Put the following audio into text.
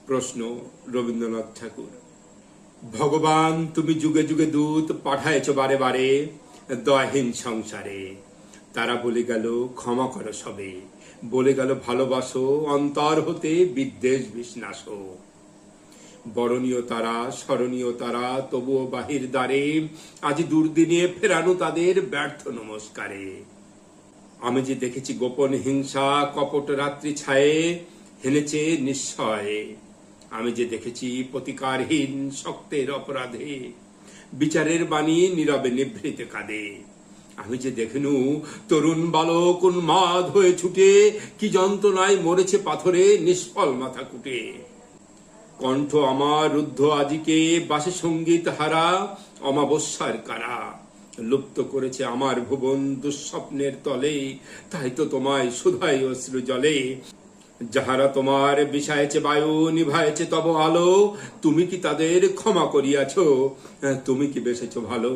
প্রশ্ন রবীন্দ্রনাথ ঠাকুর। ভগবান তুমি যুগে যুগে দূত পাঠায়েছ বারে বারে দয়াহীন সংসারে। তারা বলে গেল ক্ষমা করো সবে, বলে গেল ভালোবাসো, অন্তর হতে বিদ্বেষ বিষ্ণাস। বরণীয় তারা, স্মরণীয় তারা, তবুও বাহির দ্বারে আজ দুর্দিনে ফেরানো তাদের ব্যর্থ নমস্কারে। আমি যে দেখেছি গোপন হিংসা কপট রাত্রি ছায়ে হেনেছে নিশ্চয়। আমি যে দেখেছি প্রতিকারহীন শক্তের অপরাধে বিচারের বাণী নীরবে নিভৃতে কাঁদে। আমি যে দেখিনু তরুণ বালক উন্মাদ হয়ে ছুটে কি যন্ত্রণায় মরেছে পাথরে নিষ্ফল মাথা কুটে। কণ্ঠ আমার রুদ্ধ আজিকে বাসে সঙ্গীত হারা অমাবস্যার কারা। লুপ্ত করেছে আমার ভুবন দুঃস্বপ্নের তলে, তাই তো তোমায় শুধাই অশ্রু জলে। যাহারা তোমার বিষায়েছে বায়ু, নিভায়েছে তব আলো, তুমি কি তাদের ক্ষমা করিয়াছ? তুমি কি বেসেছ ভালো?